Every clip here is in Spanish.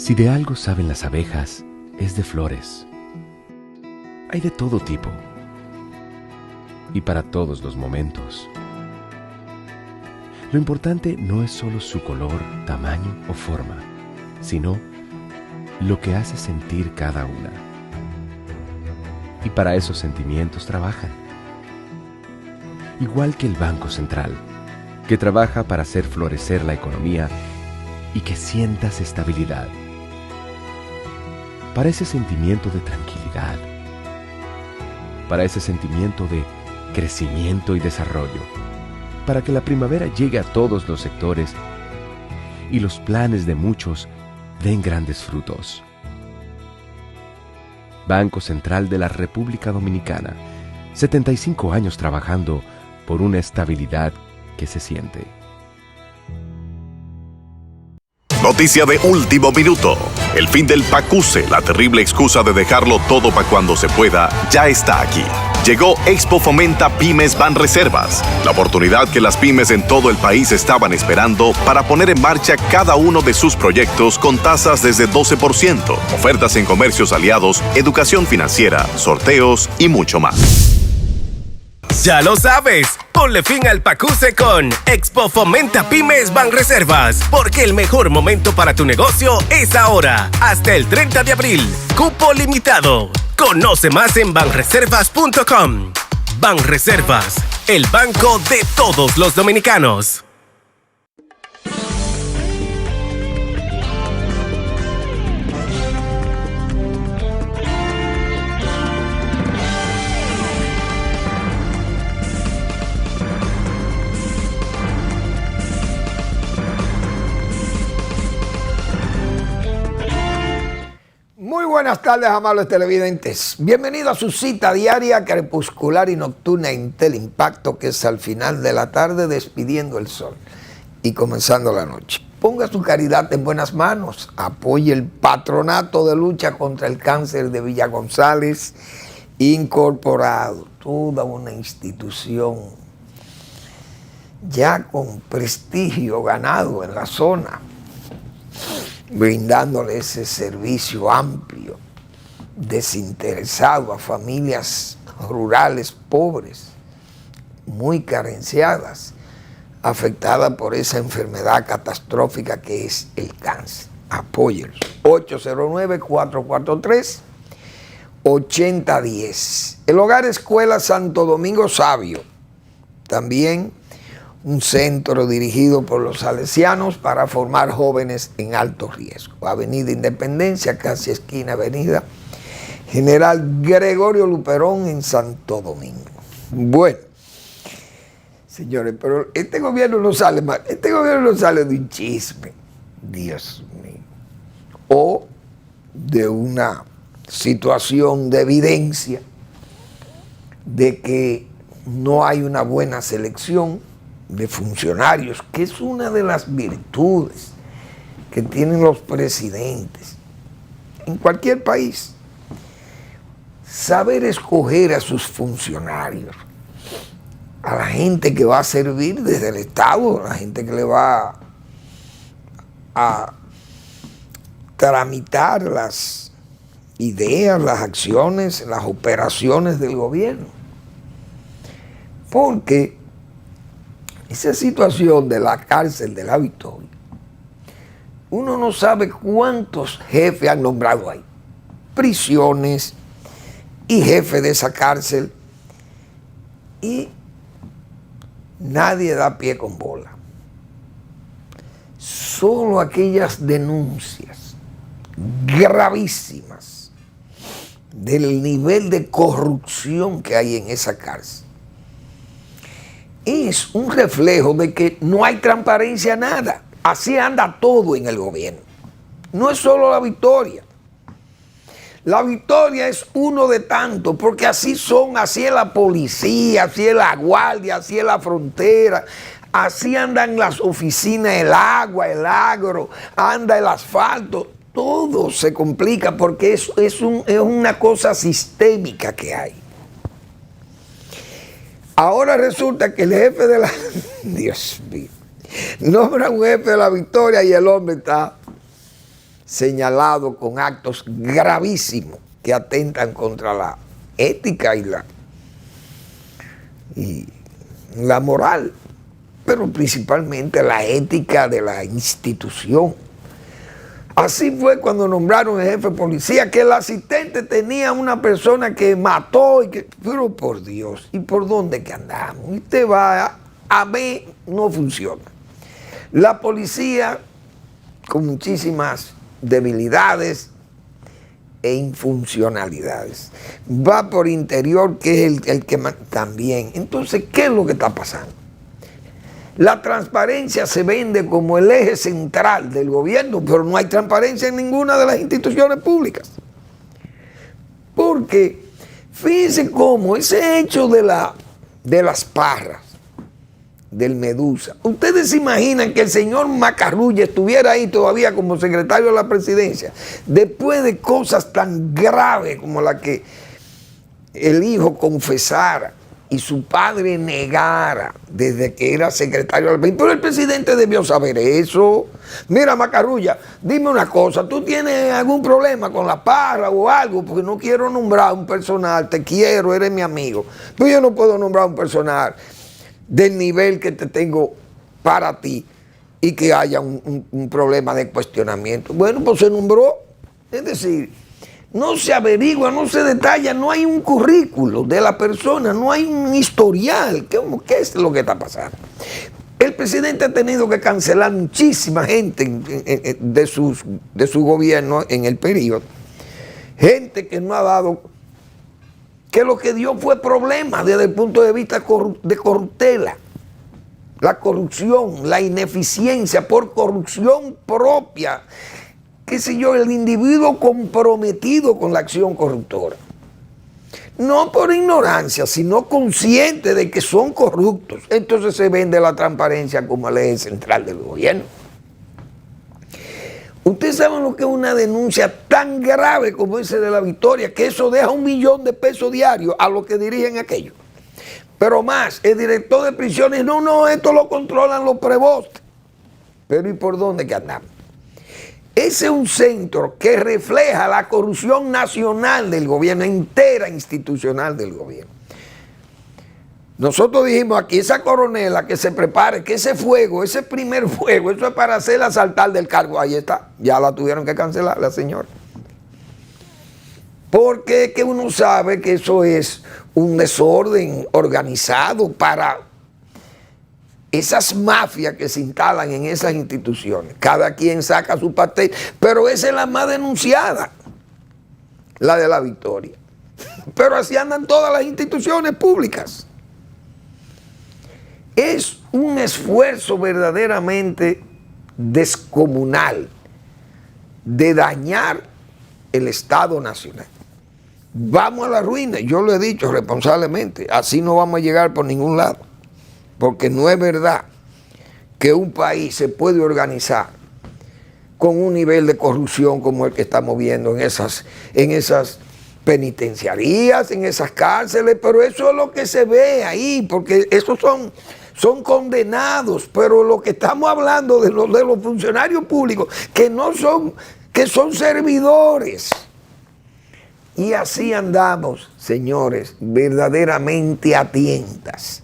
Si de algo saben las abejas, es de flores. Hay de todo tipo y para todos los momentos. Lo importante no es solo su color, tamaño o forma, sino lo que hace sentir cada una. Y para esos sentimientos trabajan. Igual que el Banco Central, que trabaja para hacer florecer la economía y que sientas estabilidad. Para ese sentimiento de tranquilidad. Para ese sentimiento de crecimiento y desarrollo. Para que la primavera llegue a todos los sectores y los planes de muchos den grandes frutos. Banco Central de la República Dominicana, 75 años trabajando por una estabilidad que se siente. Noticia de último minuto. El fin del PACUSE, la terrible excusa de dejarlo todo para cuando se pueda, ya está aquí. Llegó Expo Fomenta Pymes Banreservas, la oportunidad que las pymes en todo el país estaban esperando para poner en marcha cada uno de sus proyectos con tasas desde 12%, ofertas en comercios aliados, educación financiera, sorteos y mucho más. Ya lo sabes, ponle fin al PACUSE con Expo Fomenta Pymes Banreservas, porque el mejor momento para tu negocio es ahora, hasta el 30 de abril. Cupo limitado. Conoce más en banreservas.com. Banreservas, el banco de todos los dominicanos. Muy buenas tardes, amables televidentes. Bienvenido a su cita diaria, crepuscular y nocturna en Teleimpacto, que es al final de la tarde despidiendo el sol y comenzando la noche. Ponga su caridad en buenas manos, apoye el Patronato de Lucha contra el Cáncer de Villa González Incorporado, toda una institución ya con prestigio ganado en la zona, brindándole ese servicio amplio, desinteresado a familias rurales pobres, muy carenciadas, afectadas por esa enfermedad catastrófica que es el cáncer. Apóyenlos. 809-443-8010. El Hogar Escuela Santo Domingo Sabio, también un centro dirigido por los salesianos para formar jóvenes en alto riesgo. Avenida Independencia, casi esquina Avenida General Gregorio Luperón en Santo Domingo. Bueno, señores, pero este gobierno no sale mal. Este gobierno no sale de un chisme, Dios mío, o de una situación de evidencia de que no hay una buena selección de funcionarios, que es una de las virtudes que tienen los presidentes en cualquier país. Saber escoger a sus funcionarios, a la gente que va a servir desde el Estado, a la gente que le va a tramitar las ideas, las acciones, las operaciones del gobierno. Porque esa situación de la cárcel de la Victoria, uno no sabe cuántos jefes han nombrado ahí, prisiones y jefes de esa cárcel, y nadie da pie con bola. Solo aquellas denuncias gravísimas del nivel de corrupción que hay en esa cárcel es un reflejo de que no hay transparencia en nada. Así anda todo en el gobierno. No es solo la Victoria. La Victoria es uno de tantos, porque así son, así es la policía, así es la guardia, así es la frontera, así andan las oficinas, el agua, el agro, anda el asfalto. Todo se complica porque es una cosa sistémica que hay. Ahora resulta que el jefe de la... Dios mío. Nombra un jefe de la Victoria y el hombre está señalado con actos gravísimos que atentan contra la ética y la moral, pero principalmente la ética de la institución. Así fue cuando nombraron el jefe de policía, que el asistente tenía una persona que mató, pero por Dios, ¿y por dónde que andamos? Y usted va a ver, no funciona. La policía, con muchísimas debilidades e infuncionalidades, va por interior, que es el que también. Entonces, ¿qué es lo que está pasando? La transparencia se vende como el eje central del gobierno, pero no hay transparencia en ninguna de las instituciones públicas. Porque fíjense cómo ese hecho de las Parras, del Medusa, ustedes se imaginan que el señor Macarrulla estuviera ahí todavía como secretario de la presidencia, después de cosas tan graves como la que el hijo confesara y su padre negara desde que era secretario del país. Pero el presidente debió saber eso. Mira, Macarrulla, dime una cosa, ¿tú tienes algún problema con la Parra o algo? Porque no quiero nombrar un personal, te quiero, eres mi amigo, pero yo no puedo nombrar un personal del nivel que te tengo para ti y que haya un problema de cuestionamiento. Bueno, pues se nombró. Es decir, no se averigua, no se detalla, no hay un currículo de la persona, no hay un historial. ¿Qué es lo que está pasando? El presidente ha tenido que cancelar muchísima gente de su gobierno en el periodo. Gente que no ha dado, que lo que dio fue problema desde el punto de vista de corruptela. La corrupción, la ineficiencia por corrupción propia, qué sé yo, el individuo comprometido con la acción corruptora. No por ignorancia, sino consciente de que son corruptos. Entonces se vende la transparencia como el eje central del gobierno. Ustedes saben lo que es una denuncia tan grave como ese de La Victoria, que eso deja $1 millón de pesos diarios a los que dirigen aquello. Pero más, el director de prisiones, no, esto lo controlan los prebostes. Pero ¿y por dónde que andamos? Ese es un centro que refleja la corrupción nacional del gobierno, entera institucional del gobierno. Nosotros dijimos aquí, esa coronela que se prepare, que ese fuego, ese primer fuego, eso es para hacerla saltar del cargo. Ahí está, ya la tuvieron que cancelar la señora. Porque es que uno sabe que eso es un desorden organizado para esas mafias que se instalan en esas instituciones. Cada quien saca su pastel, pero esa es la más denunciada, la de La Victoria. Pero así andan todas las instituciones públicas. Es un esfuerzo verdaderamente descomunal de dañar el Estado Nacional. Vamos a la ruina, yo lo he dicho responsablemente, así no vamos a llegar por ningún lado, porque no es verdad que un país se puede organizar con un nivel de corrupción como el que estamos viendo en esas penitenciarías, en esas cárceles, pero eso es lo que se ve ahí, porque esos son condenados, pero lo que estamos hablando de los funcionarios públicos, que son servidores. Y así andamos, señores, verdaderamente a tientas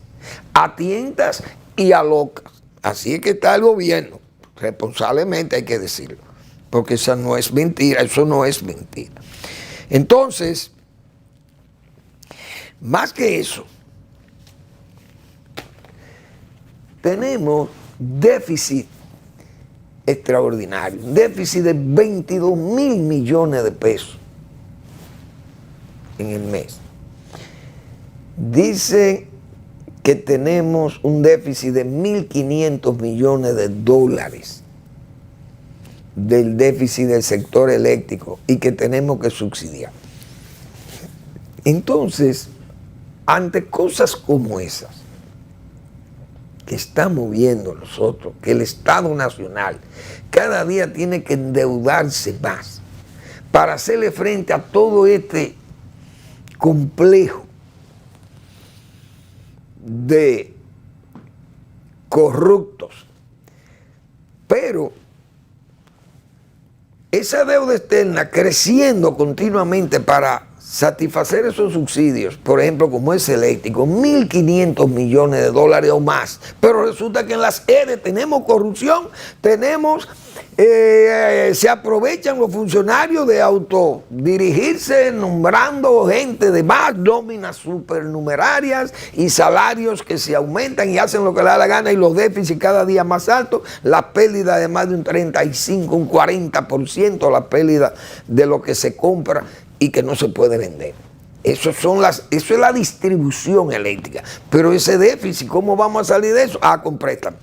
y a locas. Así es que está el gobierno, responsablemente hay que decirlo, porque eso no es mentira. Entonces, más que eso, tenemos déficit extraordinario, un déficit de 22,000 millones de pesos en el mes. Dice que tenemos un déficit de 1.500 millones de dólares del déficit del sector eléctrico y que tenemos que subsidiar. Entonces, ante cosas como esas que estamos viendo nosotros, que el Estado Nacional cada día tiene que endeudarse más para hacerle frente a todo este complejo de corruptos, pero esa deuda externa creciendo continuamente para satisfacer esos subsidios, por ejemplo, como es eléctrico, 1.500 millones de dólares o más. Pero resulta que en las EDE tenemos corrupción, se aprovechan los funcionarios de autodirigirse nombrando gente de más nóminas supernumerarias y salarios que se aumentan y hacen lo que les da la gana, y los déficits cada día más altos, la pérdida de más de un 35, un 40%, la pérdida de lo que se compra y que no se puede vender. Eso es la distribución eléctrica. Pero ese déficit, ¿cómo vamos a salir de eso? Con préstamo.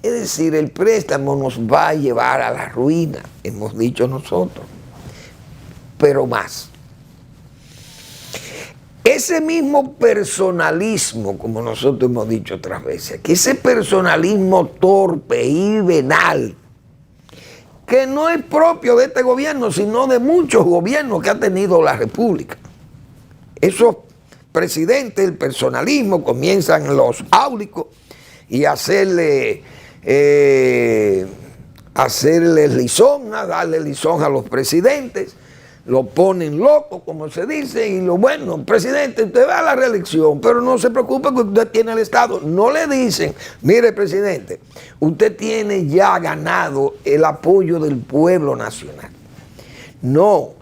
Es decir, el préstamo nos va a llevar a la ruina, hemos dicho nosotros. Pero más. Ese mismo personalismo, como nosotros hemos dicho otras veces, que ese personalismo torpe y venal, que no es propio de este gobierno, sino de muchos gobiernos que ha tenido la República. Esos presidentes, el personalismo, comienzan los áulicos y hacerle lisonja, darle lisonja a los presidentes, lo ponen loco, como se dice, y bueno, presidente, usted va a la reelección, pero no se preocupe que usted tiene el Estado. No le dicen, mire, presidente, usted tiene ya ganado el apoyo del pueblo nacional. No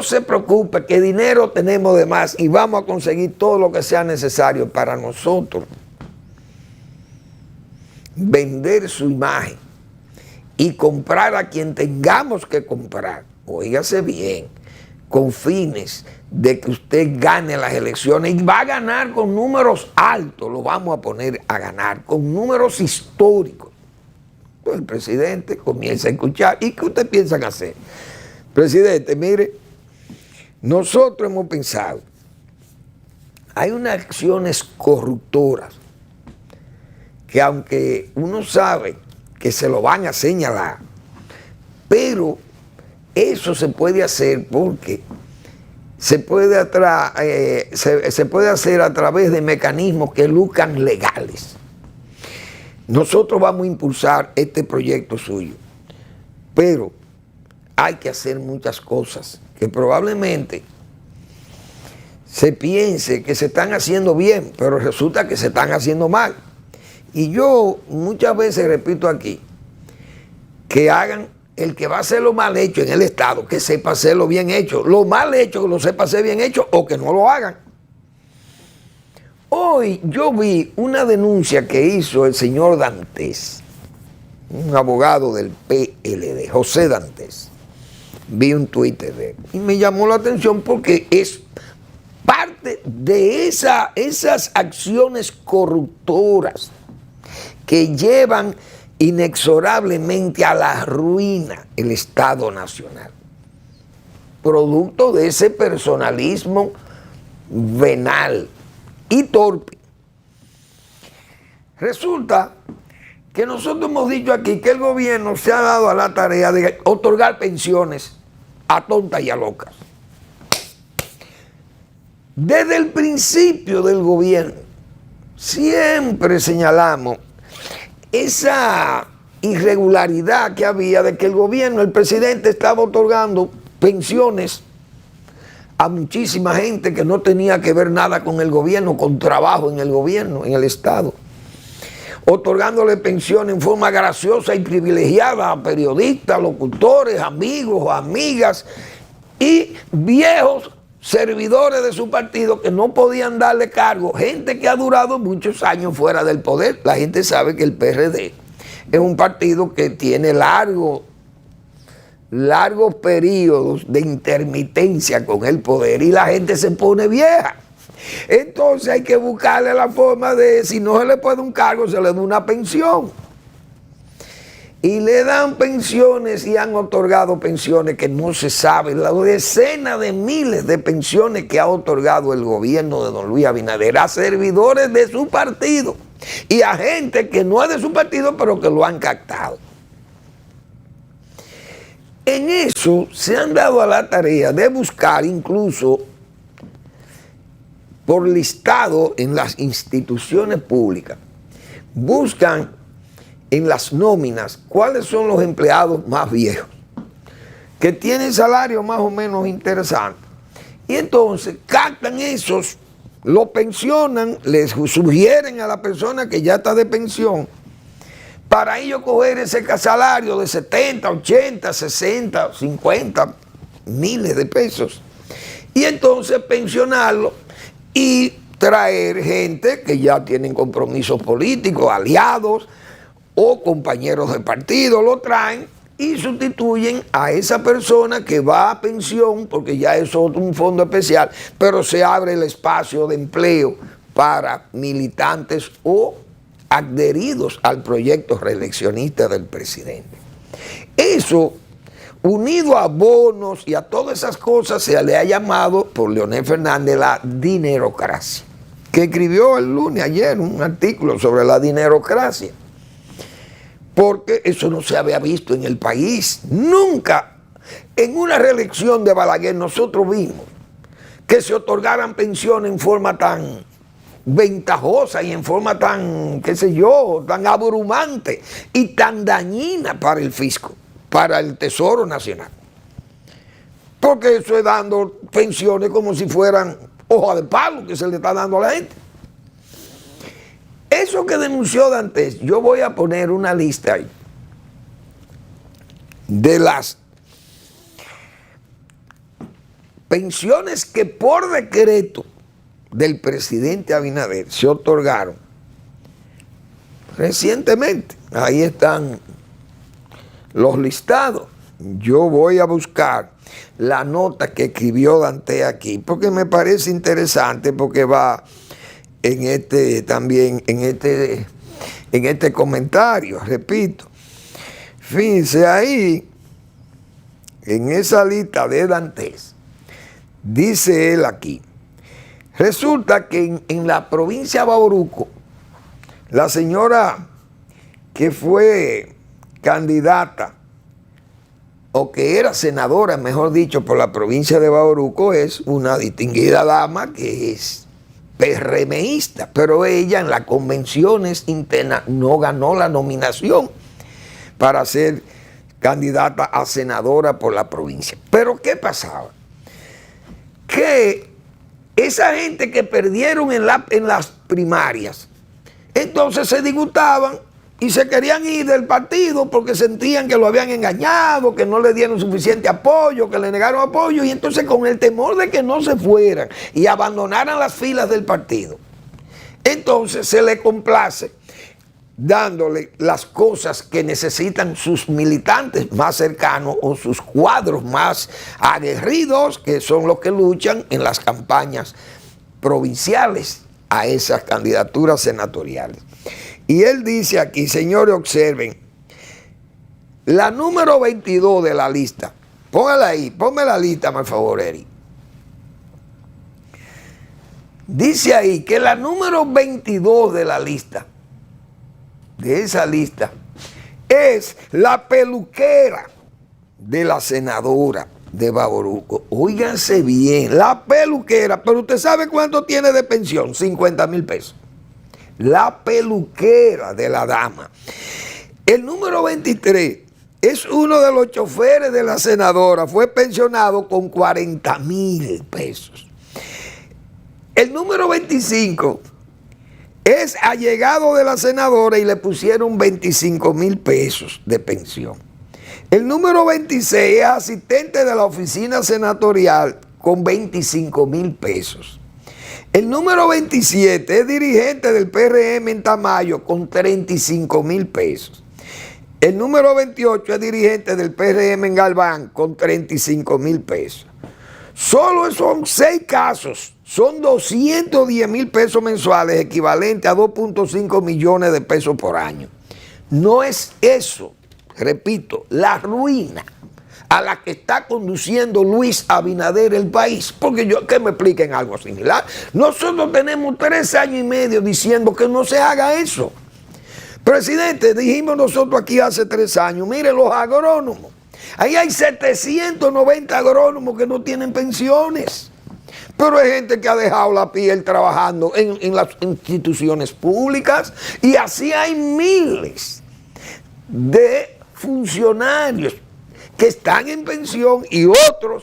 se preocupe que dinero tenemos de más y vamos a conseguir todo lo que sea necesario para nosotros vender su imagen y comprar a quien tengamos que comprar. Óigase bien, con fines de que usted gane las elecciones, y va a ganar con números altos, lo vamos a poner a ganar, con números históricos. Pues el presidente comienza a escuchar. ¿Y qué ustedes piensan hacer? Presidente, mire, nosotros hemos pensado, hay unas acciones corruptoras que aunque uno sabe que se lo van a señalar, pero eso se puede hacer porque se puede hacer a través de mecanismos que lucran legales. Nosotros vamos a impulsar este proyecto suyo, pero hay que hacer muchas cosas que probablemente se piense que se están haciendo bien, pero resulta que se están haciendo mal. Y yo muchas veces repito aquí, que hagan el que va a hacer lo mal hecho en el Estado, que sepa hacerlo bien hecho. Lo mal hecho, que lo sepa hacer bien hecho, o que no lo hagan. Hoy yo vi una denuncia que hizo el señor Dantes, un abogado del PLD, José Dantes. Vi un Twitter de él y me llamó la atención porque es parte de esas acciones corruptoras que llevan inexorablemente a la ruina el Estado Nacional. Producto de ese personalismo venal y torpe. Resulta que nosotros hemos dicho aquí que el gobierno se ha dado a la tarea de otorgar pensiones a tontas y a locas. Desde el principio del gobierno siempre señalamos esa irregularidad que había de que el gobierno, el presidente estaba otorgando pensiones a muchísima gente que no tenía que ver nada con el gobierno, con trabajo en el gobierno, en el Estado. Otorgándole pensiones en forma graciosa y privilegiada a periodistas, locutores, amigos, amigas y viejos servidores de su partido que no podían darle cargo, gente que ha durado muchos años fuera del poder. La gente sabe que el PRD es un partido que tiene largos periodos de intermitencia con el poder y la gente se pone vieja. Entonces hay que buscarle la forma de, si no se le puede un cargo, se le da una pensión. Y le dan pensiones y han otorgado pensiones que no se sabe, la decena de miles de pensiones que ha otorgado el gobierno de don Luis Abinader a servidores de su partido y a gente que no es de su partido pero que lo han captado. En eso se han dado a la tarea de buscar incluso por listado en las instituciones públicas, buscan en las nóminas cuáles son los empleados más viejos, que tienen salarios más o menos interesantes. Y entonces captan esos, lo pensionan, les sugieren a la persona que ya está de pensión, para ellos coger ese salario de 70, 80, 60, 50 miles de pesos. Y entonces pensionarlo y traer gente que ya tienen compromisos políticos, aliados o compañeros de partido, lo traen y sustituyen a esa persona que va a pensión, porque ya es un fondo especial, pero se abre el espacio de empleo para militantes o adheridos al proyecto reeleccionista del presidente. Eso, unido a bonos y a todas esas cosas, se le ha llamado por Leonel Fernández la dinerocracia, que escribió el lunes, ayer, un artículo sobre la dinerocracia, porque eso no se había visto en el país. Nunca en una reelección de Balaguer nosotros vimos que se otorgaran pensiones en forma tan ventajosa y en forma tan, qué sé yo, tan abrumante y tan dañina para el fisco, para el Tesoro Nacional. Porque eso es dando pensiones como si fueran hoja de palo que se le está dando a la gente. Eso que denunció Dantes, yo voy a poner una lista ahí de las pensiones que por decreto del presidente Abinader se otorgaron recientemente. Ahí están los listados. Yo voy a buscar la nota que escribió Dantes aquí, porque me parece interesante, porque va en también en este comentario, repito. Fíjense ahí, en esa lista de Dantes, dice él aquí, resulta que en la provincia de Bauruco, la señora que fue candidata, o que era senadora, mejor dicho, por la provincia de Bauruco, es una distinguida dama que es PRMista, pero ella en las convenciones internas no ganó la nominación para ser candidata a senadora por la provincia. Pero ¿qué pasaba? Que esa gente que perdieron en las primarias, entonces se disgustaban y se querían ir del partido porque sentían que lo habían engañado, que no le dieron suficiente apoyo, que le negaron apoyo, y entonces con el temor de que no se fueran y abandonaran las filas del partido, entonces se le complace dándole las cosas que necesitan sus militantes más cercanos o sus cuadros más aguerridos, que son los que luchan en las campañas provinciales a esas candidaturas senatoriales. Y él dice aquí, señores, observen, la número 22 de la lista, póngala ahí, ponme la lista, por favor, Eri. Dice ahí que la número 22 de la lista, de esa lista, es la peluquera de la senadora de Bauruco. Óiganse bien, la peluquera, pero usted sabe cuánto tiene de pensión, 50,000 pesos. La peluquera de la dama. El número 23 es uno de los choferes de la senadora, fue pensionado con 40,000 pesos. El número 25 es allegado de la senadora y le pusieron 25,000 pesos de pensión. El número 26 es asistente de la oficina senatorial con 25,000 pesos. El número 27 es dirigente del PRM en Tamayo con 35,000 pesos. El número 28 es dirigente del PRM en Galván con 35,000 pesos. Solo son 6 casos, son 210,000 pesos mensuales, equivalente a 2.5 millones de pesos por año. No es eso, repito, la ruina a la que está conduciendo Luis Abinader el país, porque que me expliquen algo similar. Nosotros tenemos 3 años y medio diciendo que no se haga eso. Presidente, dijimos nosotros aquí hace 3 años, miren los agrónomos, ahí hay 790 agrónomos que no tienen pensiones, pero hay gente que ha dejado la piel trabajando en las instituciones públicas, y así hay miles de funcionarios que están en pensión y otros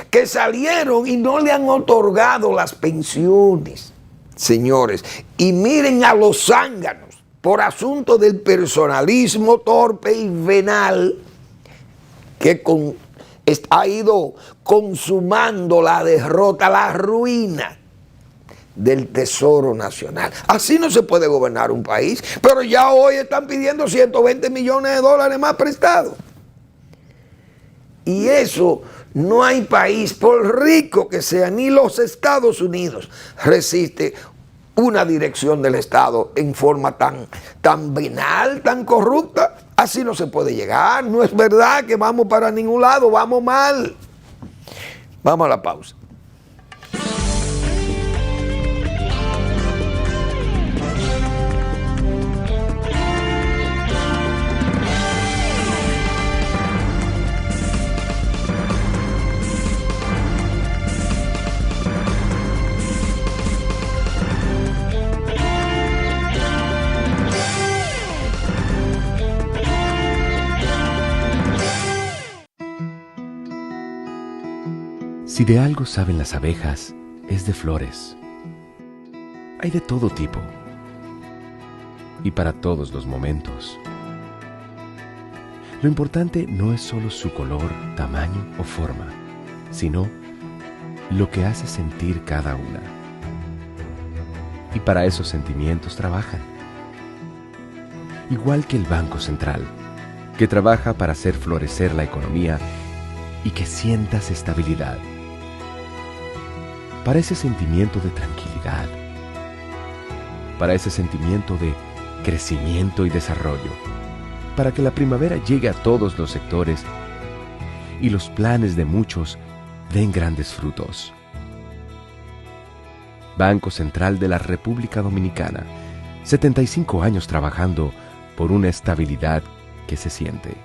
que salieron y no le han otorgado las pensiones, señores. Y miren a los zánganos, por asunto del personalismo torpe y venal, que ha ido consumando la derrota, la ruina del Tesoro Nacional. Así no se puede gobernar un país, pero ya hoy están pidiendo 120 millones de dólares más prestados. Y eso, no hay país, por rico que sea, ni los Estados Unidos, resiste una dirección del Estado en forma tan venal, tan corrupta. Así no se puede llegar. No es verdad que vamos para ningún lado, vamos mal. Vamos a la pausa. Si de algo saben las abejas, es de flores. Hay de todo tipo y para todos los momentos. Lo importante no es solo su color, tamaño o forma, sino lo que hace sentir cada una. Y para esos sentimientos trabajan. Igual que el Banco Central, que trabaja para hacer florecer la economía y que sientas estabilidad. Para ese sentimiento de tranquilidad, para ese sentimiento de crecimiento y desarrollo, para que la primavera llegue a todos los sectores y los planes de muchos den grandes frutos. Banco Central de la República Dominicana, 75 años trabajando por una estabilidad que se siente.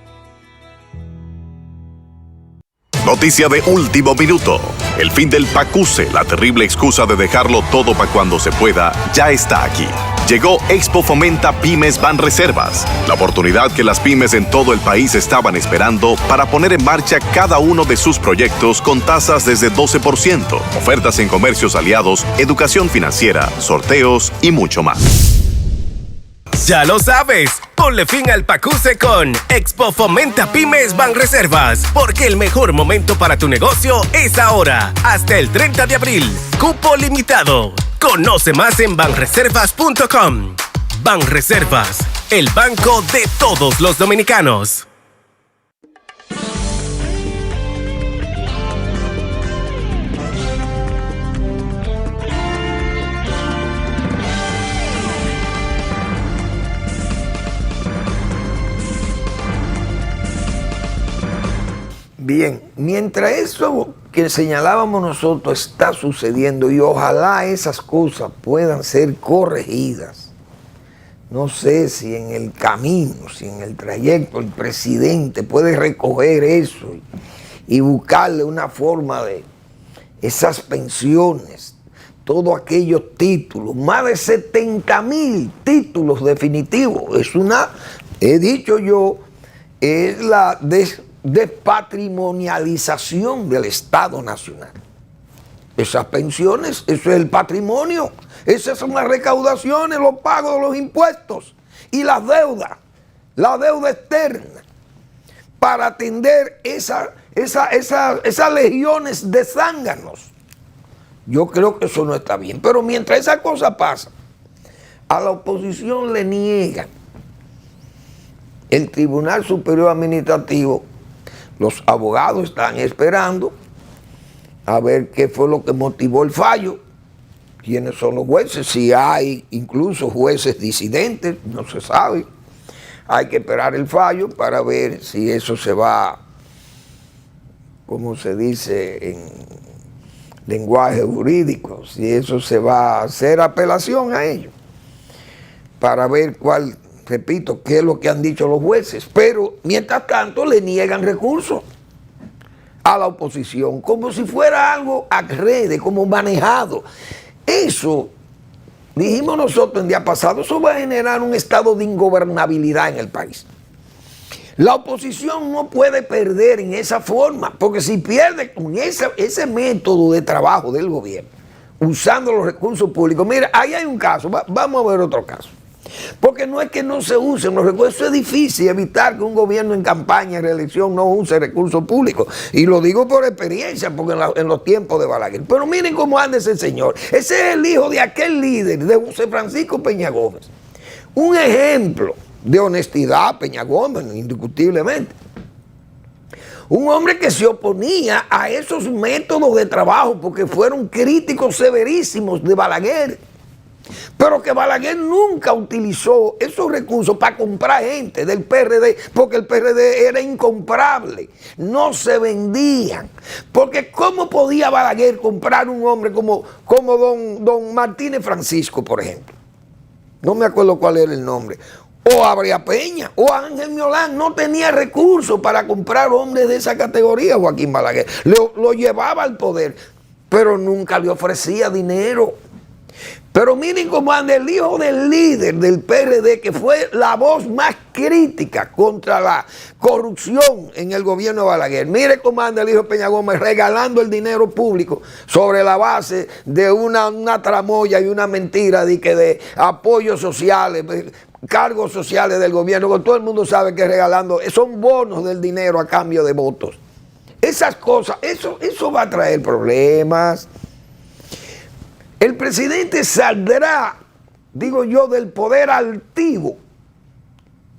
Noticia de último minuto. El fin del PACUSE, la terrible excusa de dejarlo todo para cuando se pueda, ya está aquí. Llegó Expo Fomenta Pymes Banreservas, la oportunidad que las pymes en todo el país estaban esperando para poner en marcha cada uno de sus proyectos con tasas desde 12%, ofertas en comercios aliados, educación financiera, sorteos y mucho más. Ya lo sabes, ponle fin al PACUSE con Expo Fomenta Pymes Banreservas, porque el mejor momento para tu negocio es ahora, hasta el 30 de abril. Cupo limitado. Conoce más en banreservas.com. Banreservas, el banco de todos los dominicanos. Bien, mientras eso que señalábamos nosotros está sucediendo, y ojalá esas cosas puedan ser corregidas, no sé si en el camino, si en el trayecto el presidente puede recoger eso y buscarle una forma de esas pensiones, todos aquellos títulos, más de 70,000 títulos definitivos. He dicho yo, es la despatrimonialización del Estado Nacional. Esas pensiones, eso es el patrimonio, esas son las recaudaciones, los pagos de los impuestos y la deuda externa, para atender esas legiones de zánganos. Yo creo que eso no está bien, pero mientras esa cosa pasa, a la oposición le niegan. El Tribunal Superior Administrativo, los abogados están esperando a ver qué fue lo que motivó el fallo, quiénes son los jueces, si hay incluso jueces disidentes, no se sabe. Hay que esperar el fallo para ver si eso se va, como se dice en lenguaje jurídico, si eso se va a hacer apelación a ello, para ver cuál, repito, qué es lo que han dicho los jueces. Pero mientras tanto le niegan recursos a la oposición, como si fuera algo agrede, como manejado. Eso, dijimos nosotros el día pasado, eso va a generar un estado de ingobernabilidad en el país. La oposición no puede perder en esa forma, porque si pierde con ese método de trabajo del gobierno, usando los recursos públicos, mira, ahí hay un caso, vamos a ver otro caso. Porque no es que no se usen los recursos, eso es difícil evitar que un gobierno en campaña, en reelección, no use recursos públicos. Y lo digo por experiencia, porque en los tiempos de Balaguer. Pero miren cómo anda ese señor. Ese es el hijo de aquel líder, de José Francisco Peña Gómez. Un ejemplo de honestidad, Peña Gómez, indiscutiblemente. Un hombre que se oponía a esos métodos de trabajo porque fueron críticos severísimos de Balaguer. Pero que Balaguer nunca utilizó esos recursos para comprar gente del PRD, porque el PRD era incomprable, no se vendían. Porque ¿cómo podía Balaguer comprar un hombre como don Martínez Francisco, por ejemplo? No me acuerdo cuál era el nombre. O a Brea Peña, o a Ángel Miolán. No tenía recursos para comprar hombres de esa categoría, Joaquín Balaguer. Lo llevaba al poder, pero nunca le ofrecía dinero. Pero miren cómo anda el hijo del líder del PRD, que fue la voz más crítica contra la corrupción en el gobierno de Balaguer. Mire cómo anda el hijo de Peña Gómez regalando el dinero público sobre la base de una tramoya y una mentira de apoyos sociales, cargos sociales del gobierno, que todo el mundo sabe que regalando, son bonos del dinero a cambio de votos. Esas cosas, eso va a traer problemas. El presidente saldrá, digo yo, del poder altivo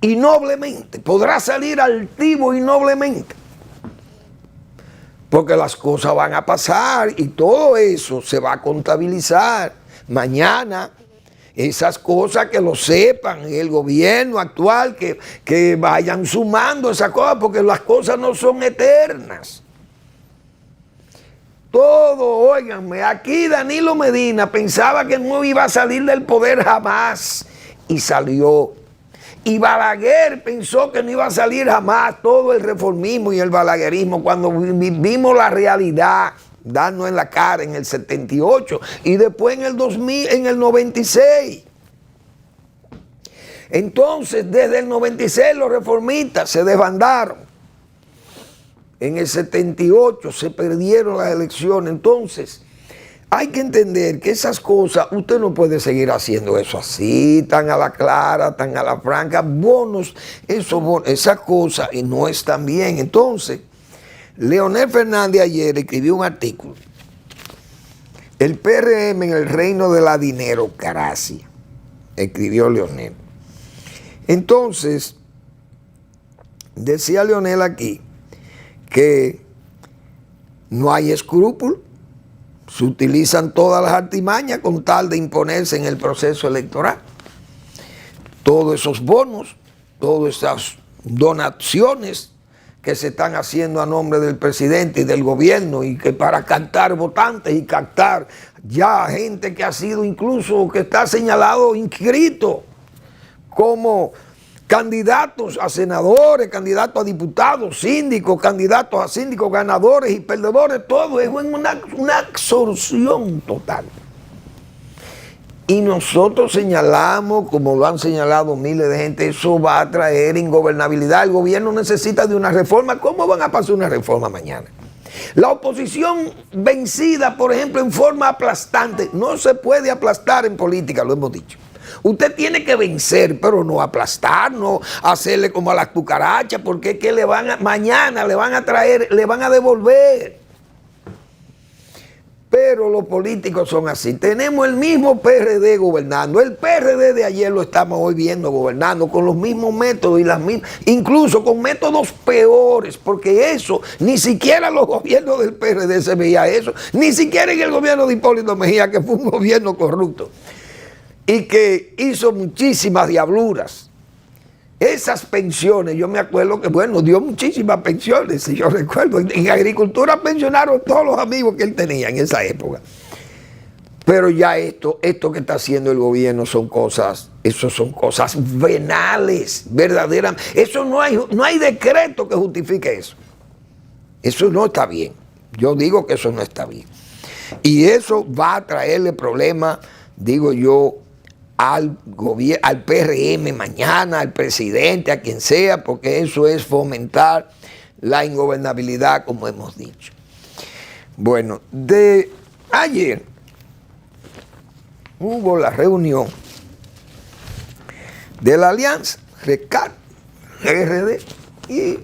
y noblemente. Podrá salir altivo y noblemente. Porque las cosas van a pasar y todo eso se va a contabilizar. Mañana, esas cosas que lo sepan el gobierno actual, que vayan sumando esas cosas, porque las cosas no son eternas. Todo, óiganme, aquí Danilo Medina pensaba que no iba a salir del poder jamás y salió. Y Balaguer pensó que no iba a salir jamás, todo el reformismo y el balaguerismo, cuando vimos la realidad, darnos en la cara en el 78 y después en el 2000, en el 96. Entonces, desde el 96 los reformistas se desbandaron. En el 78 se perdieron las elecciones. Entonces, hay que entender que esas cosas, usted no puede seguir haciendo eso así, tan a la clara, tan a la franca. Bonos, esas cosas y no están bien. Entonces, Leonel Fernández ayer escribió un artículo. El PRM en el reino de la dinerocracia, escribió Leonel. Entonces, decía Leonel aquí, que no hay escrúpulos, se utilizan todas las artimañas con tal de imponerse en el proceso electoral. Todos esos bonos, todas esas donaciones que se están haciendo a nombre del presidente y del gobierno y que para captar votantes y captar ya gente que ha sido incluso, que está señalado, inscrito como candidatos a senadores, candidatos a diputados, síndicos, candidatos a síndicos, ganadores y perdedores, todo es una extorsión total. Y nosotros señalamos, como lo han señalado miles de gente, eso va a traer ingobernabilidad. El gobierno necesita de una reforma. ¿Cómo van a pasar una reforma mañana? La oposición vencida, por ejemplo, en forma aplastante, no se puede aplastar en política, lo hemos dicho. Usted tiene que vencer, pero no aplastar, no hacerle como a las cucarachas, porque es que mañana le van a traer, le van a devolver. Pero los políticos son así. Tenemos el mismo PRD gobernando. El PRD de ayer lo estamos hoy viendo gobernando con los mismos métodos y las mismas, incluso con métodos peores, porque eso, ni siquiera los gobiernos del PRD se veía eso, ni siquiera en el gobierno de Hipólito Mejía, que fue un gobierno corrupto y que hizo muchísimas diabluras. Esas pensiones, yo me acuerdo que, bueno, dio muchísimas pensiones, si yo recuerdo. En agricultura pensionaron todos los amigos que él tenía en esa época. Pero ya esto que está haciendo el gobierno son cosas venales, verdaderas. Eso no hay decreto que justifique eso. Eso no está bien. Yo digo que eso no está bien. Y eso va a traerle problemas, digo yo, al PRM mañana, al presidente, a quien sea, porque eso es fomentar la ingobernabilidad, como hemos dicho. Bueno, de ayer hubo la reunión de la Alianza RECAT RD y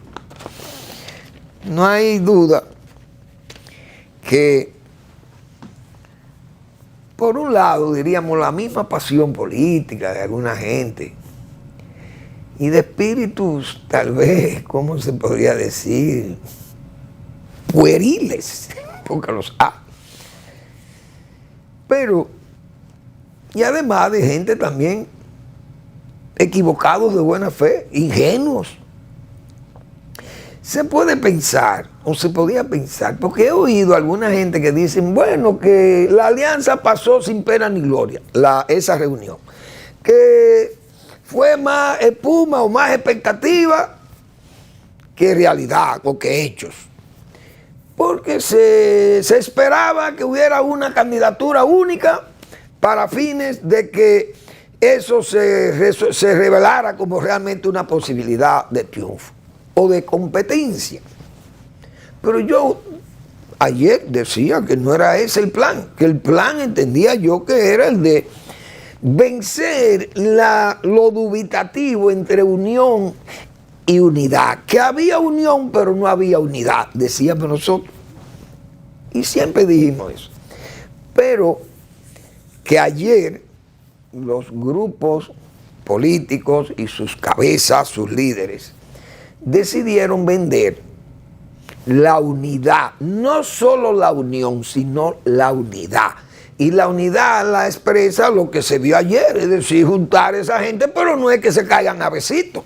no hay duda que, por un lado, diríamos, la misma pasión política de alguna gente y de espíritus, tal vez, ¿cómo se podría decir? Pueriles, porque los hay. Pero, y además de gente también equivocados de buena fe, ingenuos. Se puede pensar, o se podía pensar, porque he oído a alguna gente que dicen, bueno, que la alianza pasó sin pena ni gloria, esa reunión, que fue más espuma o más expectativa que realidad o que hechos, porque se esperaba que hubiera una candidatura única para fines de que eso se revelara como realmente una posibilidad de triunfo o de competencia. Pero yo ayer decía que no era ese el plan, que el plan entendía yo que era el de vencer lo dubitativo entre unión y unidad, que había unión pero no había unidad, decíamos nosotros, y siempre dijimos eso. Pero que ayer los grupos políticos y sus cabezas, sus líderes, decidieron vender la unidad, no solo la unión, sino la unidad. Y la unidad la expresa lo que se vio ayer, es decir, juntar a esa gente, pero no es que se caigan a besitos.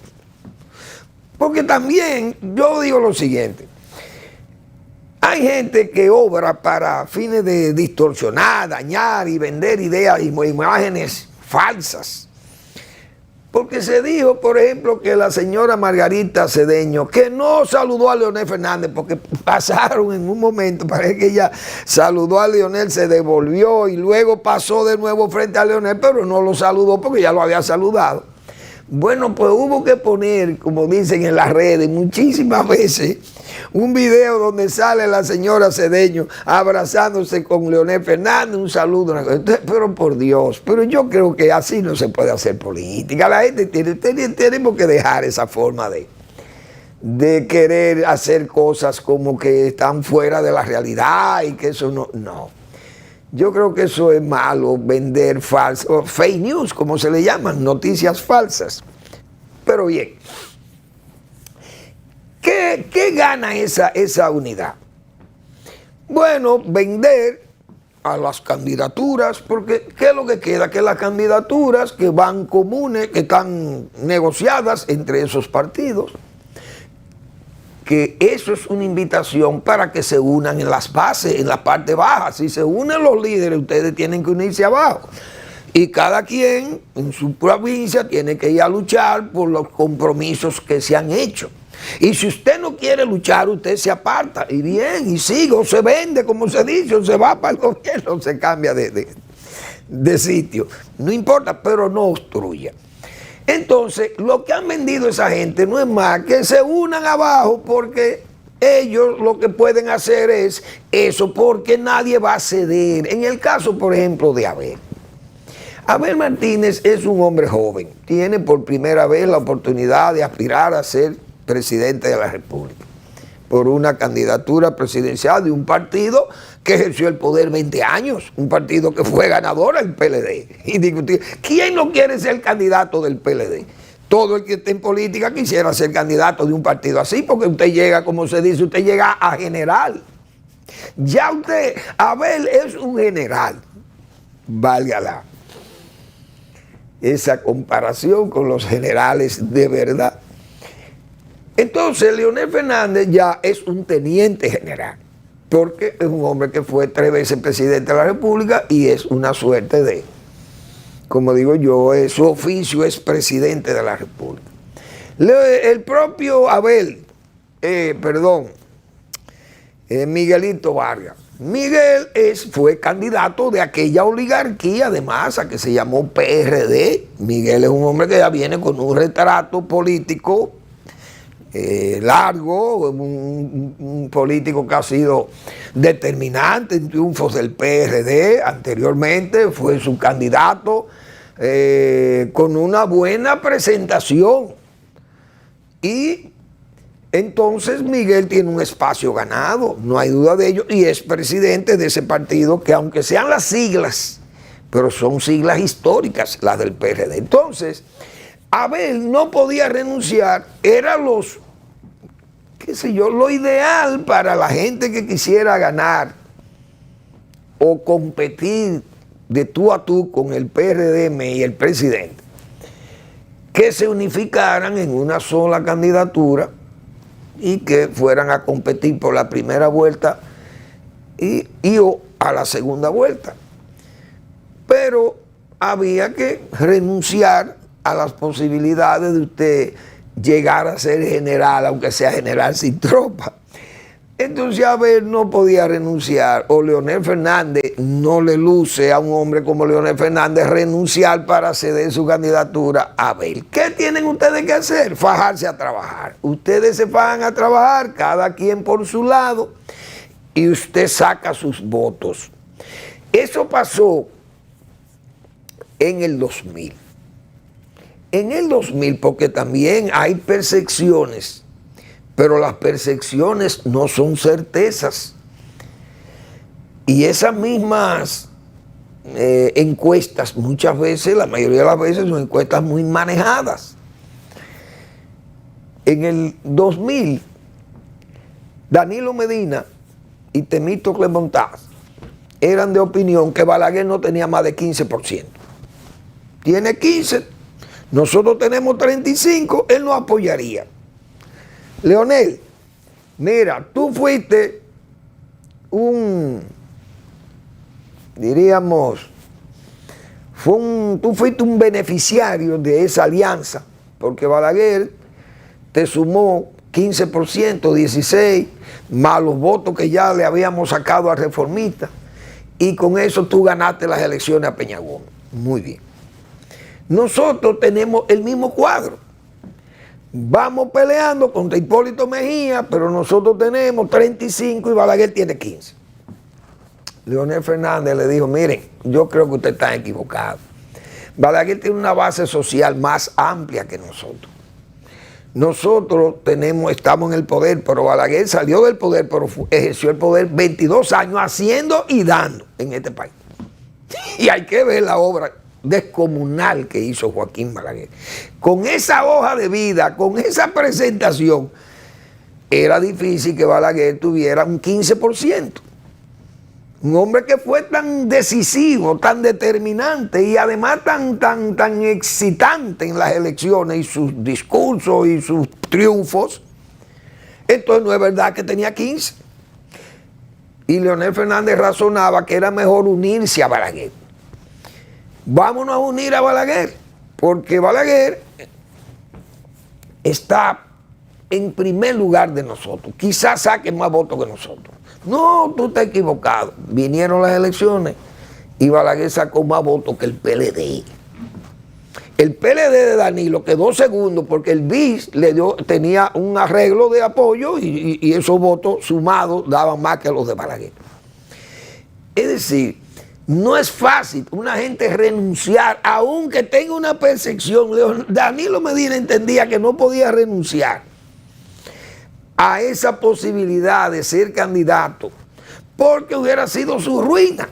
Porque también yo digo lo siguiente, hay gente que obra para fines de distorsionar, dañar y vender ideas y imágenes falsas. Porque se dijo, por ejemplo, que la señora Margarita Cedeño, que no saludó a Leonel Fernández, porque pasaron en un momento, parece que ella saludó a Leonel, se devolvió y luego pasó de nuevo frente a Leonel, pero no lo saludó porque ya lo había saludado. Bueno, pues hubo que poner, como dicen en las redes, muchísimas veces, un video donde sale la señora Cedeño abrazándose con Leonel Fernández, un saludo, pero por Dios, pero yo creo que así no se puede hacer política. La gente tenemos que dejar esa forma de querer hacer cosas como que están fuera de la realidad y que eso no. Yo creo que eso es malo, vender falso, fake news, como se le llaman, noticias falsas. Pero bien, ¿qué gana esa unidad? Bueno, vender a las candidaturas, porque ¿qué es lo que queda? Que las candidaturas que van comunes, que están negociadas entre esos partidos, que eso es una invitación para que se unan en las bases, en la parte baja. Si se unen los líderes, ustedes tienen que unirse abajo. Y cada quien en su provincia tiene que ir a luchar por los compromisos que se han hecho. Y si usted no quiere luchar, usted se aparta. Y bien, y sigue, o se vende, como se dice, o se va para el gobierno, o se cambia de sitio. No importa, pero no obstruya. Entonces, lo que han vendido esa gente no es más que se unan abajo, porque ellos lo que pueden hacer es eso, porque nadie va a ceder. En el caso, por ejemplo, de Abel Martínez es un hombre joven, tiene por primera vez la oportunidad de aspirar a ser presidente de la República por una candidatura presidencial de un partido que ejerció el poder 20 años, un partido que fue ganador, el PLD. Indiscutible. ¿Quién no quiere ser candidato del PLD? Todo el que esté en política quisiera ser candidato de un partido así, porque usted llega, como se dice, usted llega a general. Ya usted, Abel es un general, válgala esa comparación con los generales de verdad. Entonces, Leonel Fernández ya es un teniente general, porque es un hombre que fue 3 veces presidente de la República y es una suerte de, como digo yo, su oficio es presidente de la República. El propio Miguelito Vargas, Miguel fue candidato de aquella oligarquía de masa que se llamó PRD. Miguel es un hombre que ya viene con un retrato político largo, un político que ha sido determinante en triunfos del PRD. Anteriormente fue su candidato con una buena presentación. Y entonces Miguel tiene un espacio ganado, no hay duda de ello, y es presidente de ese partido que, aunque sean las siglas, pero son siglas históricas, las del PRD. Entonces, Abel no podía renunciar, era lo ideal para la gente que quisiera ganar o competir de tú a tú con el PRDM y el presidente, que se unificaran en una sola candidatura y que fueran a competir por la primera vuelta y o a la segunda vuelta. Pero había que renunciar a las posibilidades de usted llegar a ser general, aunque sea general sin tropa. Entonces Abel no podía renunciar, o Leonel Fernández no le luce a un hombre como Leonel Fernández renunciar para ceder su candidatura a Abel. ¿Qué tienen ustedes que hacer? Fajarse a trabajar. Ustedes se fajan a trabajar, cada quien por su lado, y usted saca sus votos. Eso pasó en el 2000. En el 2000, porque también hay percepciones, pero las percepciones no son certezas. Y esas mismas encuestas, muchas veces, la mayoría de las veces, son encuestas muy manejadas. En el 2000, Danilo Medina y Temístocles Montaz eran de opinión que Balaguer no tenía más de 15%. Tiene 15%, nosotros tenemos 35%, él nos apoyaría. Leonel, mira, tú fuiste tú fuiste un beneficiario de esa alianza, porque Balaguer te sumó 15%, 16%, más los votos que ya le habíamos sacado a Reformista, y con eso tú ganaste las elecciones a Peña Gómez. Muy bien. Nosotros tenemos el mismo cuadro. Vamos peleando contra Hipólito Mejía, pero nosotros tenemos 35 y Balaguer tiene 15. Leonel Fernández le dijo, miren, yo creo que usted está equivocado. Balaguer tiene una base social más amplia que nosotros. Nosotros estamos en el poder, pero Balaguer salió del poder, pero ejerció el poder 22 años haciendo y dando en este país. Y hay que ver la obra descomunal que hizo Joaquín Balaguer. Con esa hoja de vida, con esa presentación, era difícil que Balaguer tuviera un 15%. Un hombre que fue tan decisivo, tan determinante y además tan excitante en las elecciones y sus discursos y sus triunfos. Entonces no es verdad que tenía 15. Y Leonel Fernández razonaba que era mejor unirse a Balaguer. Vámonos a unir a Balaguer, porque Balaguer está en primer lugar de nosotros. Quizás saque más votos que nosotros. No, tú estás equivocado. Vinieron las elecciones y Balaguer sacó más votos que el PLD. El PLD de Danilo quedó segundo porque el BIS tenía un arreglo de apoyo y esos votos sumados daban más que los de Balaguer. Es decir, no es fácil una gente renunciar, aunque tenga una percepción. Danilo Medina entendía que no podía renunciar a esa posibilidad de ser candidato, porque hubiera sido su ruina.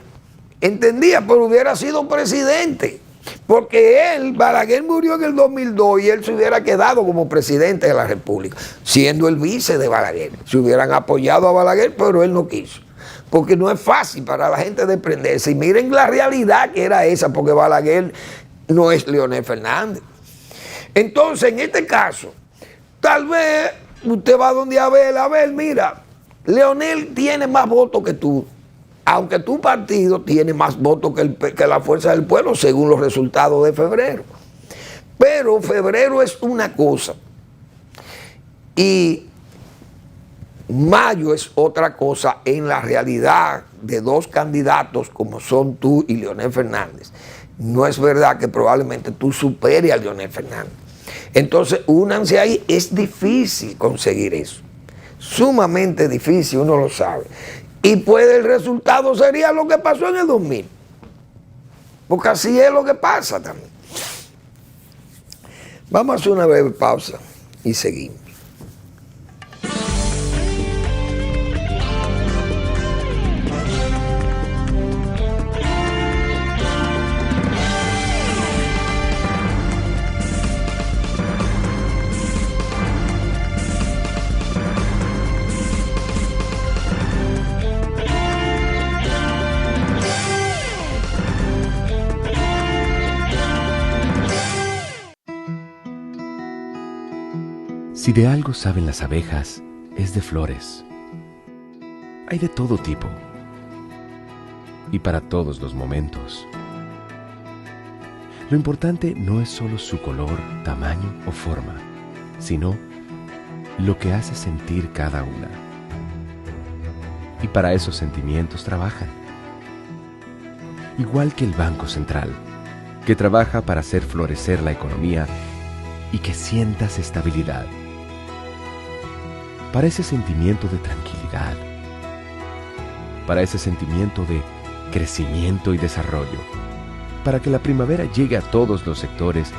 Entendía, pero hubiera sido presidente. Porque Balaguer murió en el 2002 y él se hubiera quedado como presidente de la República, siendo el vice de Balaguer. Se hubieran apoyado a Balaguer, pero él no quiso. Porque no es fácil para la gente desprenderse. Y miren la realidad que era esa, porque Balaguer no es Leonel Fernández. Entonces, en este caso, tal vez usted va donde Abel, mira, Leonel tiene más votos que tú, aunque tu partido tiene más votos que la Fuerza del Pueblo, según los resultados de febrero. Pero febrero es una cosa. Y Mayo es otra cosa en la realidad de dos candidatos como son tú y Leonel Fernández. No es verdad que probablemente tú superes a Leonel Fernández. Entonces, únanse ahí. Es difícil conseguir eso. Sumamente difícil, uno lo sabe. Y pues el resultado sería lo que pasó en el 2000. Porque así es lo que pasa también. Vamos a hacer una breve pausa y seguimos. Si de algo saben las abejas, es de flores. Hay de todo tipo y para todos los momentos. Lo importante no es solo su color, tamaño o forma, sino lo que hace sentir cada una. Y para esos sentimientos trabajan. Igual que el Banco Central, que trabaja para hacer florecer la economía y que sientas estabilidad. Para ese sentimiento de tranquilidad, para ese sentimiento de crecimiento y desarrollo, para que la primavera llegue a todos los sectores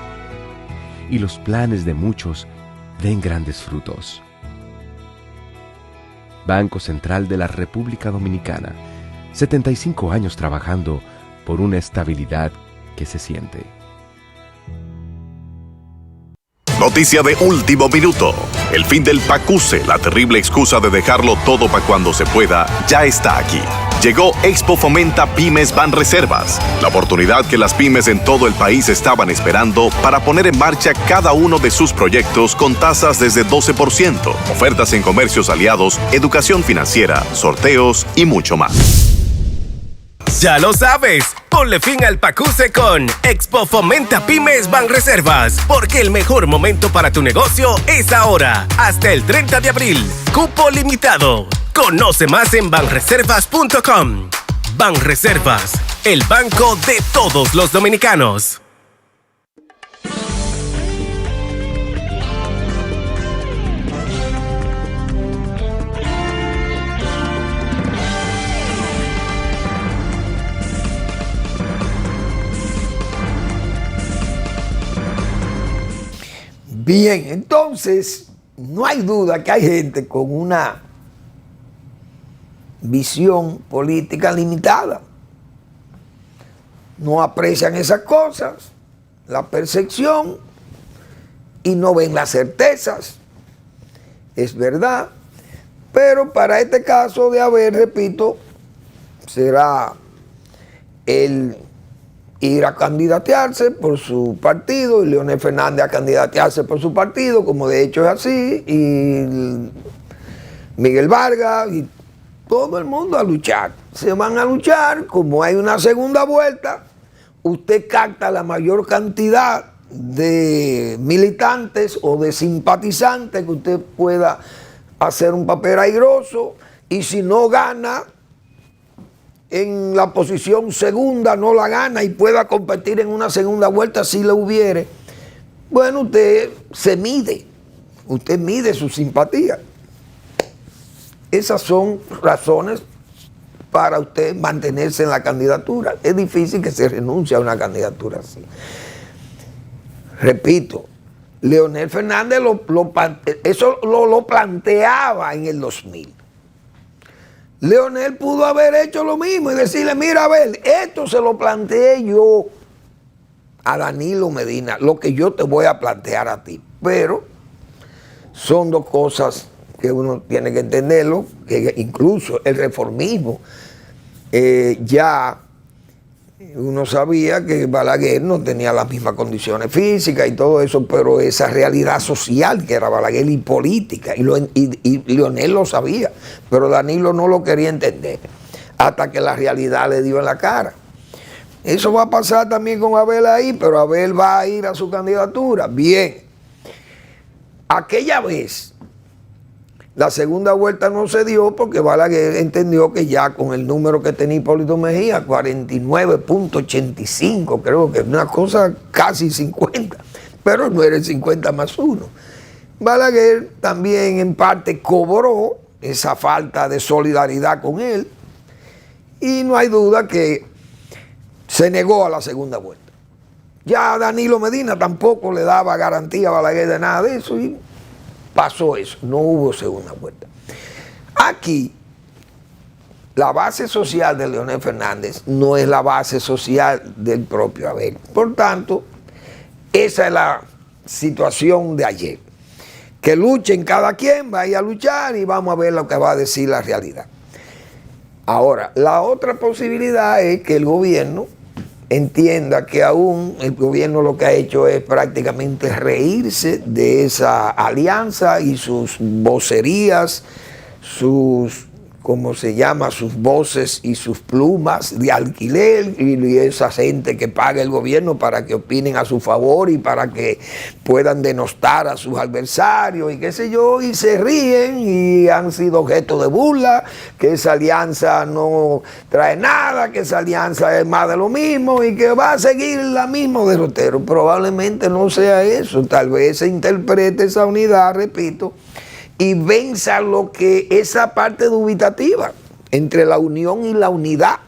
y los planes de muchos den grandes frutos. Banco Central de la República Dominicana, 75 años trabajando por una estabilidad que se siente. Noticia de último minuto. El fin del PACUSE, la terrible excusa de dejarlo todo para cuando se pueda, ya está aquí. Llegó Expo Fomenta Pymes Banreservas, la oportunidad que las pymes en todo el país estaban esperando para poner en marcha cada uno de sus proyectos con tasas desde 12%, ofertas en comercios aliados, educación financiera, sorteos y mucho más. Ya lo sabes, ponle fin al PACUSE con Expo Fomenta Pymes Banreservas, porque el mejor momento para tu negocio es ahora, hasta el 30 de abril. Cupo limitado. Conoce más en banreservas.com. Banreservas, el banco de todos los dominicanos. Bien, entonces, no hay duda que hay gente con una visión política limitada. No aprecian esas cosas, la percepción, y no ven las certezas. Es verdad, pero para este caso de Abel, repito, será el ir a candidatearse por su partido y Leonel Fernández a candidatearse por su partido, como de hecho es así, y Miguel Vargas y todo el mundo a luchar. Se van a luchar, como hay una segunda vuelta, usted capta la mayor cantidad de militantes o de simpatizantes que usted pueda hacer un papel airoso, y si no gana en la posición segunda, no la gana y pueda competir en una segunda vuelta si la hubiere, bueno, usted se mide, usted mide su simpatía. Esas son razones para usted mantenerse en la candidatura. Es difícil que se renuncie a una candidatura así. Repito, Leonel Fernández lo planteaba en el 2000. Leonel pudo haber hecho lo mismo y decirle, mira, Abel, esto se lo planteé yo a Danilo Medina, lo que yo te voy a plantear a ti. Pero son dos cosas que uno tiene que entenderlo, que incluso el reformismo, ya uno sabía que Balaguer no tenía las mismas condiciones físicas y todo eso, pero esa realidad social que era Balaguer y política, y Leonel lo sabía, pero Danilo no lo quería entender, hasta que la realidad le dio en la cara. Eso va a pasar también con Abel ahí, pero Abel va a ir a su candidatura. Bien, aquella vez La segunda vuelta no se dio porque Balaguer entendió que ya con el número que tenía Hipólito Mejía, 49.85, creo que es una cosa casi 50, pero no era el 50 más 1. Balaguer también en parte cobró esa falta de solidaridad con él y no hay duda que se negó a la segunda vuelta. Ya Danilo Medina tampoco le daba garantía a Balaguer de nada de eso y pasó eso, no hubo segunda vuelta. Aquí, la base social de Leonel Fernández no es la base social del propio Abel. Por tanto, esa es la situación de ayer. Que luchen cada quien, vaya a luchar y vamos a ver lo que va a decir la realidad. Ahora, la otra posibilidad es que el gobierno entienda que aún el gobierno lo que ha hecho es prácticamente reírse de esa alianza y sus vocerías, sus, ¿cómo se llama?, sus voces y sus plumas de alquiler y esa gente que paga el gobierno para que opinen a su favor y para que puedan denostar a sus adversarios y qué sé yo, y se ríen y han sido objeto de burla, que esa alianza no trae nada, que esa alianza es más de lo mismo y que va a seguir la misma derrotero. Probablemente no sea eso, tal vez se interprete esa unidad, repito, y venza lo que esa parte dubitativa entre la unión y la unidad,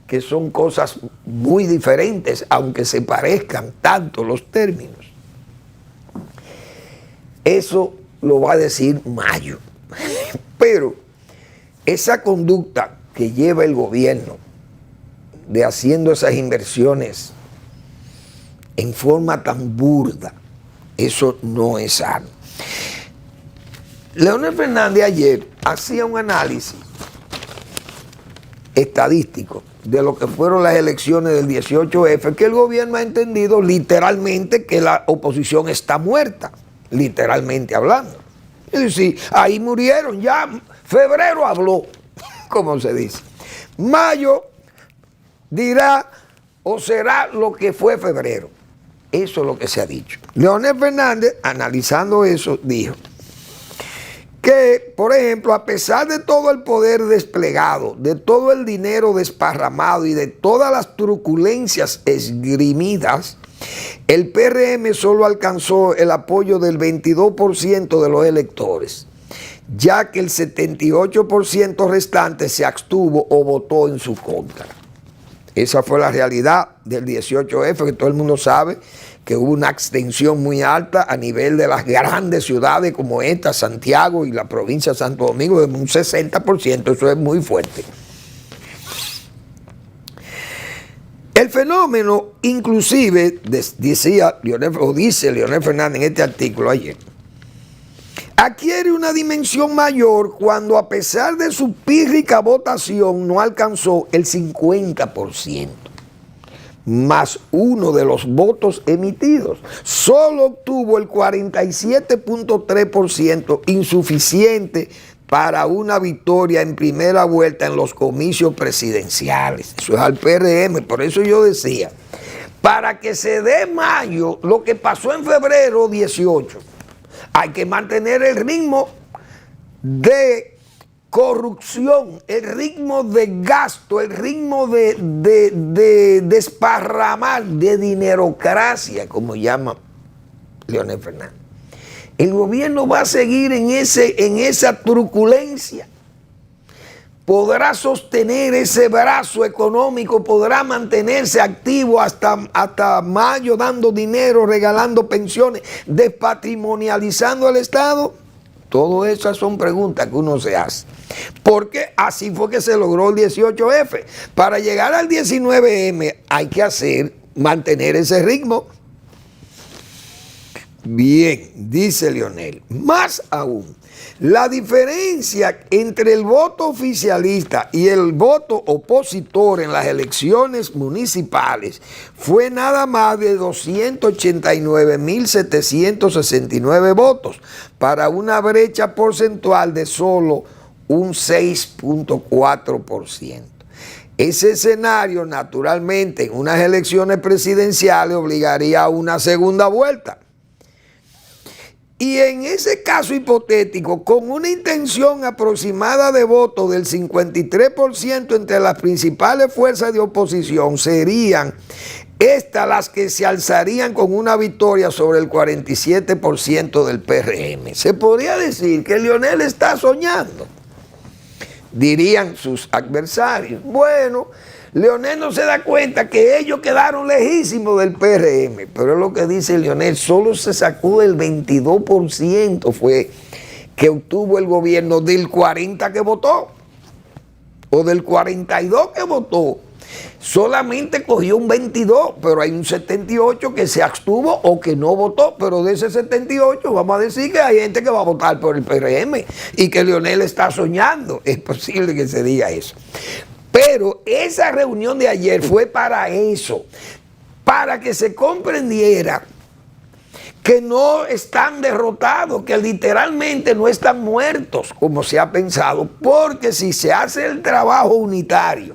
que son cosas muy diferentes, aunque se parezcan tanto los términos. Eso lo va a decir Mayo. Pero esa conducta que lleva el gobierno de haciendo esas inversiones en forma tan burda, eso no es sano. Leonel Fernández ayer hacía un análisis estadístico de lo que fueron las elecciones del 18F, que el gobierno ha entendido literalmente que la oposición está muerta, literalmente hablando. Es decir, ahí murieron, ya febrero habló, como se dice. Mayo dirá o será lo que fue febrero. Eso es lo que se ha dicho. Leonel Fernández, analizando eso, dijo que, por ejemplo, a pesar de todo el poder desplegado, de todo el dinero desparramado y de todas las truculencias esgrimidas, el PRM solo alcanzó el apoyo del 22% de los electores, ya que el 78% restante se abstuvo o votó en su contra. Esa fue la realidad del 18F, que todo el mundo sabe que hubo una abstención muy alta a nivel de las grandes ciudades como esta, Santiago y la provincia de Santo Domingo, de un 60%, eso es muy fuerte. El fenómeno, inclusive, dice Leonel Fernández en este artículo ayer, adquiere una dimensión mayor cuando, a pesar de su pírrica votación, no alcanzó el 50%. Más uno de los votos emitidos. Solo obtuvo el 47.3%, insuficiente para una victoria en primera vuelta en los comicios presidenciales. Eso es al PRM, por eso yo decía, para que se dé Mayo lo que pasó en febrero 18, hay que mantener el ritmo de corrupción, el ritmo de gasto, el ritmo de desparramar, de dinerocracia, como llama Leonel Fernández. El gobierno va a seguir en esa truculencia. Podrá sostener ese brazo económico, podrá mantenerse activo hasta mayo, dando dinero, regalando pensiones, despatrimonializando al Estado. Todo esas son preguntas que uno se hace. Porque así fue que se logró el 18F. Para llegar al 19M hay que mantener ese ritmo. Bien, dice Leonel. Más aún, la diferencia entre el voto oficialista y el voto opositor en las elecciones municipales fue nada más de 289.769 votos, para una brecha porcentual de solo un 6.4%. Ese escenario, naturalmente, en unas elecciones presidenciales obligaría a una segunda vuelta. Y en ese caso hipotético, con una intención aproximada de voto del 53% entre las principales fuerzas de oposición, serían estas las que se alzarían con una victoria sobre el 47% del PRM. Se podría decir que Leonel está soñando, dirían sus adversarios. Bueno, Leonel no se da cuenta que ellos quedaron lejísimos del PRM, pero es lo que dice Leonel, solo se sacó el 22% fue que obtuvo el gobierno del 40% que votó, o del 42% que votó. Solamente cogió un 22%, pero hay un 78% que se abstuvo o que no votó, pero de ese 78% vamos a decir que hay gente que va a votar por el PRM y que Leonel está soñando. Es posible que se diga eso. Pero esa reunión de ayer fue para eso, para que se comprendiera que no están derrotados, que literalmente no están muertos, como se ha pensado, porque si se hace el trabajo unitario,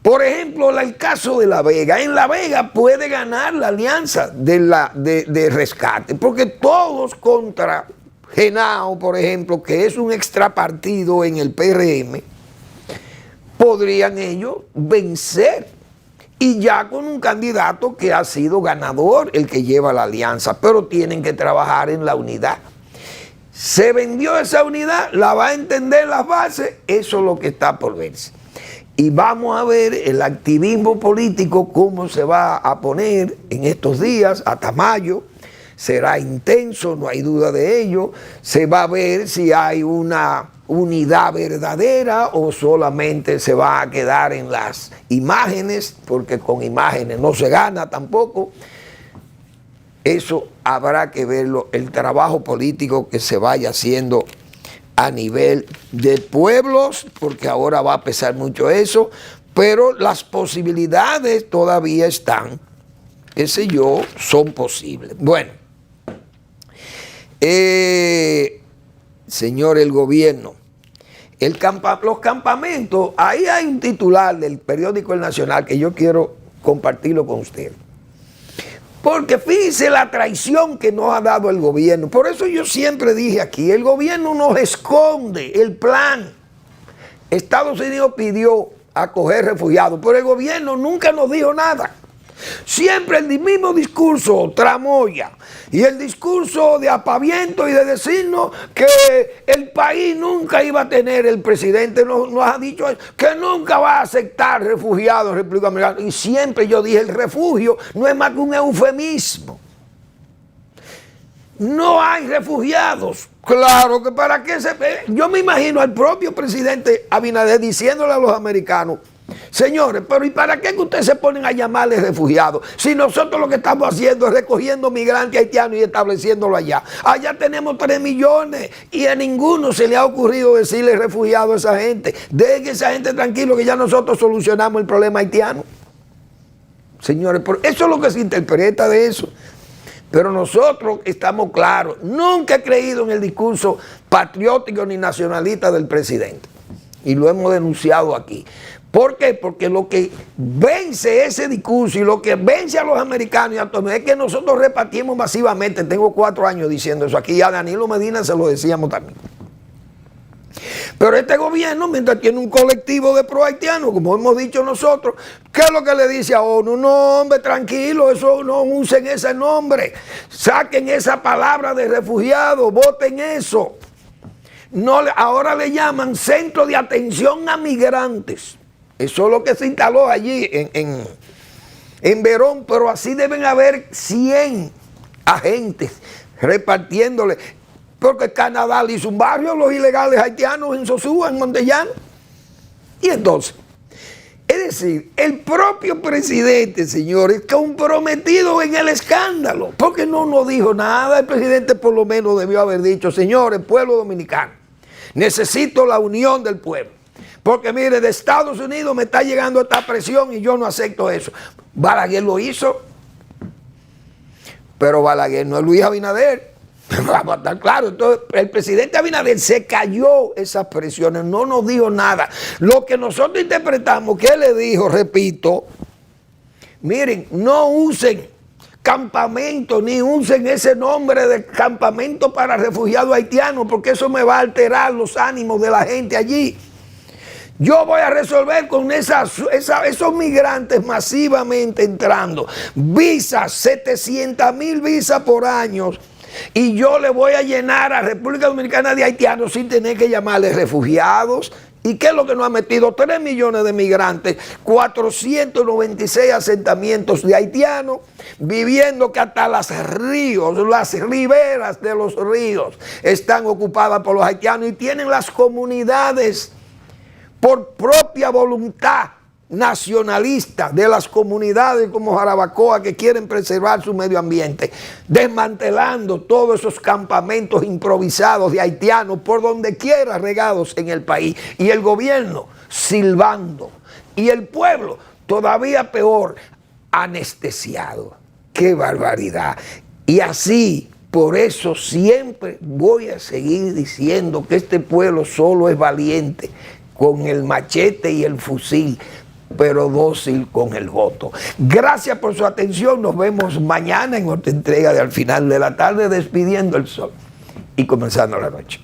por ejemplo, el caso de La Vega, en La Vega puede ganar la alianza de rescate, porque todos contra Genao, por ejemplo, que es un extrapartido en el PRM, podrían ellos vencer y ya con un candidato que ha sido ganador, el que lleva la alianza, pero tienen que trabajar en la unidad. Se vendió esa unidad, la va a entender las bases, eso es lo que está por verse. Y vamos a ver el activismo político, cómo se va a poner en estos días, hasta mayo. Será intenso, no hay duda de ello. Se va a ver si hay una unidad verdadera o solamente se va a quedar en las imágenes, porque con imágenes no se gana tampoco. Eso habrá que verlo, el trabajo político que se vaya haciendo a nivel de pueblos, porque ahora va a pesar mucho eso, pero las posibilidades todavía están, qué sé yo, son posibles. Bueno, señor, el gobierno, los campamentos, ahí hay un titular del periódico El Nacional que yo quiero compartirlo con usted. Porque fíjense la traición que nos ha dado el gobierno. Por eso yo siempre dije aquí, el gobierno nos esconde el plan. Estados Unidos pidió acoger refugiados, pero el gobierno nunca nos dijo nada. Siempre el mismo discurso tramoya y el discurso de apaviento y de decirnos que el país nunca iba a tener, el presidente nos ha dicho eso, que nunca va a aceptar refugiados en República Dominicana. Y siempre yo dije, el refugio no es más que un eufemismo. No hay refugiados. Claro que para qué se... Yo me imagino al propio presidente Abinader diciéndole a los americanos, señores, pero ¿y para qué que ustedes se ponen a llamarles refugiados? Si nosotros lo que estamos haciendo es recogiendo migrantes haitianos y estableciéndolo allá. Allá tenemos 3 millones y a ninguno se le ha ocurrido decirle refugiado a esa gente. Dejen a esa gente tranquilo que ya nosotros solucionamos el problema haitiano. Señores, eso es lo que se interpreta de eso. Pero nosotros estamos claros. Nunca he creído en el discurso patriótico ni nacionalista del presidente. Y lo hemos denunciado aquí. ¿Por qué? Porque lo que vence ese discurso y lo que vence a los americanos y a todos es que nosotros repartimos masivamente. Tengo 4 años diciendo eso aquí. A Danilo Medina se lo decíamos también. Pero este gobierno, mientras tiene un colectivo de pro haitianos, como hemos dicho nosotros, ¿qué es lo que le dice a ONU? No, hombre, tranquilo, eso no usen ese nombre. Saquen esa palabra de refugiado, voten eso. No, ahora le llaman Centro de Atención a Migrantes. Eso es lo que se instaló allí en Verón, pero así deben haber 100 agentes repartiéndole. Porque Canadá le hizo un barrio a los ilegales haitianos en Sosúa, en Montellano. Y entonces, es decir, el propio presidente, señores, comprometido en el escándalo, porque no nos dijo nada. El presidente por lo menos debió haber dicho, señores, pueblo dominicano, necesito la unión del pueblo. Porque mire, de Estados Unidos me está llegando esta presión y yo no acepto eso. Balaguer lo hizo, pero Balaguer no es Luis Abinader. Vamos a estar claro. Entonces, el presidente Abinader se cayó esas presiones, no nos dijo nada. Lo que nosotros interpretamos que él le dijo, repito, miren, no usen campamento, ni usen ese nombre de campamento para refugiados haitianos, porque eso me va a alterar los ánimos de la gente allí. Yo voy a resolver con esos migrantes masivamente entrando. Visas, 700,000 visas por año. Y yo le voy a llenar a República Dominicana de haitianos sin tener que llamarles refugiados. ¿Y qué es lo que nos ha metido? 3 millones de migrantes, 496 asentamientos de haitianos, viviendo que hasta las riberas de los ríos están ocupadas por los haitianos y tienen las comunidades por propia voluntad nacionalista de las comunidades como Jarabacoa que quieren preservar su medio ambiente, desmantelando todos esos campamentos improvisados de haitianos por donde quiera regados en el país, y el gobierno silbando, y el pueblo todavía peor, anestesiado. ¡Qué barbaridad! Y así, por eso siempre voy a seguir diciendo que este pueblo solo es valiente con el machete y el fusil, pero dócil con el voto. Gracias por su atención. Nos vemos mañana en otra entrega de Al Final de la Tarde, despidiendo el sol y comenzando la noche.